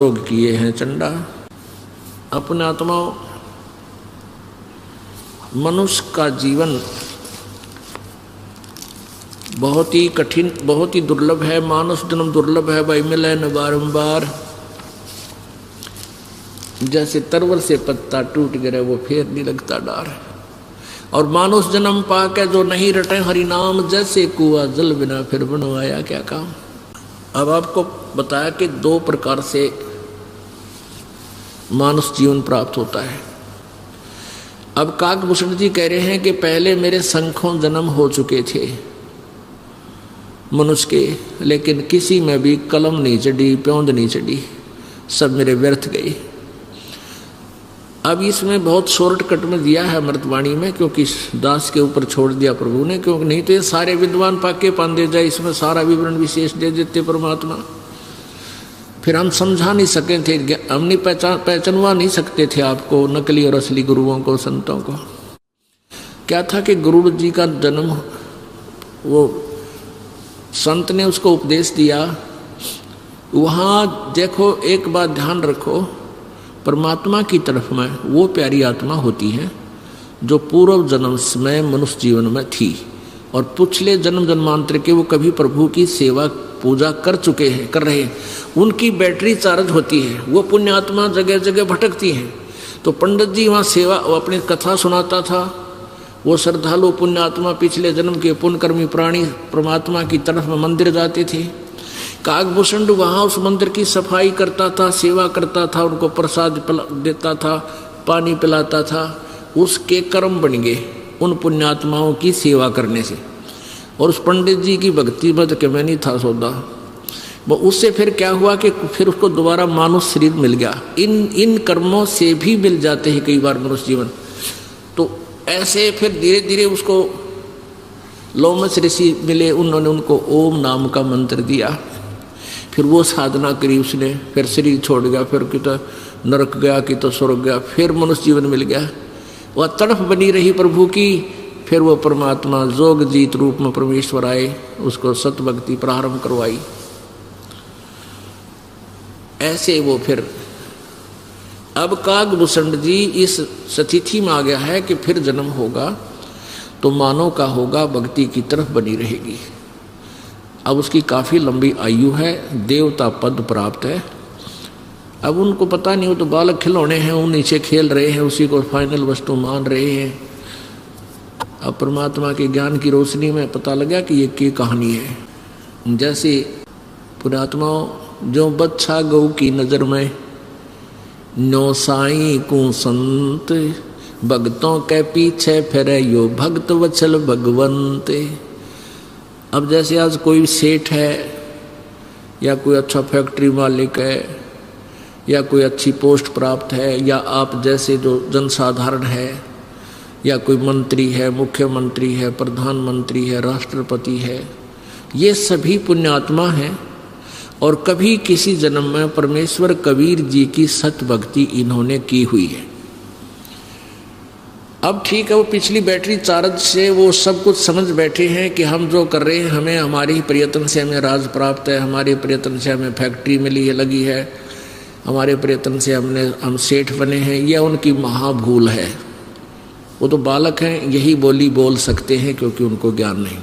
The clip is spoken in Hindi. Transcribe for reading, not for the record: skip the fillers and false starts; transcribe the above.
रोग किए हैं चंडा। अपने आत्माओं, मनुष्य का जीवन बहुत ही कठिन, बहुत ही दुर्लभ है। मानुष जन्म दुर्लभ है भाई, मिले न बारंबार। जैसे तरवर से पत्ता टूट गिरे वो फिर नहीं लगता डार। और मानुष जन्म पाके जो नहीं रटे हरि नाम, जैसे कुआ जल बिना फिर बनवाया क्या काम। अब आपको बताया कि दो प्रकार से मानुष जीवन प्राप्त होता है। अब काकभूषण जी कह रहे हैं कि पहले मेरे संख्यों जन्म हो चुके थे मनुष्य के, लेकिन किसी में भी कलम नहीं चढ़ी, प्योंद नहीं चढ़ी, सब मेरे व्यर्थ गए। अब इसमें बहुत शॉर्टकट में दिया है अमृतवाणी में, क्योंकि दास के ऊपर छोड़ दिया प्रभु ने, क्योंकि नहीं तो ये सारे विद्वान पाके पांदे जाए, इसमें सारा विवरण विशेष दे देते परमात्मा, फिर हम समझा नहीं सके थे, हम नहीं पहचानवा नहीं सकते थे आपको, नकली और असली गुरुओं को, संतों को। क्या था कि गुरु जी का जन्म, वो संत ने उसको उपदेश दिया। वहाँ देखो, एक बात ध्यान रखो, परमात्मा की तरफ में वो प्यारी आत्मा होती है जो पूर्व जन्म में मनुष्य जीवन में थी, और पिछले जन्म जन्मांतर के वो कभी प्रभु की सेवा पूजा कर चुके हैं, कर रहे हैं, उनकी बैटरी चार्ज होती है। वो पुण्य आत्मा जगह जगह भटकती हैं। तो पंडित जी वहाँ सेवा, वो अपनी कथा सुनाता था। वो श्रद्धालु पुण्य आत्मा पिछले जन्म के पुण्यकर्मी प्राणी परमात्मा की तरफ में मंदिर जाते थे। काकभूषण वहाँ उस मंदिर की सफाई करता था, सेवा करता था, उनको प्रसाद देता था, पानी पिलाता था। उसके कर्म बन गए उन पुण्यात्माओं की सेवा करने से। और उस पंडित जी की भक्ति मत के मैं नहीं था सौदा। वो उससे फिर क्या हुआ कि फिर उसको दोबारा मानुष शरीर मिल गया। इन कर्मों से भी मिल जाते हैं कई बार मनुष्य जीवन। तो ऐसे फिर धीरे धीरे उसको लोमस ऋषि मिले, उन्होंने उनको ओम नाम का मंत्र दिया। फिर वो साधना करी उसने, फिर शरीर छोड़ गया, फिर कि तो नरक गया, कि तो स्वर्ग गया, फिर मनुष्य जीवन मिल गया। वह तड़फ बनी रही प्रभु की। फिर वो परमात्मा जोग जीत रूप में परमेश्वर आए, उसको सत भक्ति प्रारंभ करवाई। ऐसे वो फिर अब काकभूषण जी इस स्थिति में आ गया है कि फिर जन्म होगा तो मानव का होगा, भक्ति की तरफ बनी रहेगी। अब उसकी काफ़ी लंबी आयु है, देवता पद प्राप्त है। अब उनको पता नहीं, वो तो बालक खिलौने हैं, वो नीचे खेल रहे हैं, उसी को फाइनल वस्तु मान रहे हैं। अब परमात्मा के ज्ञान की रोशनी में पता लगा कि ये क्या कहानी है। जैसे पुण्यात्माओं, जो बच्चा गौ की नज़र में, नो साई को संत, भक्तों के पीछे फिरे यो भक्त वत्सल भगवंत। अब जैसे आज कोई सेठ है, या कोई अच्छा फैक्ट्री मालिक है, या कोई अच्छी पोस्ट प्राप्त है, या आप जैसे जो जनसाधारण है, या कोई मंत्री है, मुख्यमंत्री है, प्रधानमंत्री है, राष्ट्रपति है, ये सभी पुण्यात्मा हैं। और कभी किसी जन्म में परमेश्वर कबीर जी की सत भक्ति इन्होंने की हुई है। अब ठीक है, वो पिछली बैटरी चार्ज से वो सब कुछ समझ बैठे हैं कि हम जो कर रहे हैं, हमें हमारे ही प्रयत्न से हमें राज प्राप्त है, हमारे प्रयत्न से हमें फैक्ट्री मिली है, लगी है, हमारे प्रयत्न से हम सेठ बने हैं। यह उनकी महाभूल है। वो तो बालक हैं, यही बोली बोल सकते हैं क्योंकि उनको ज्ञान नहीं।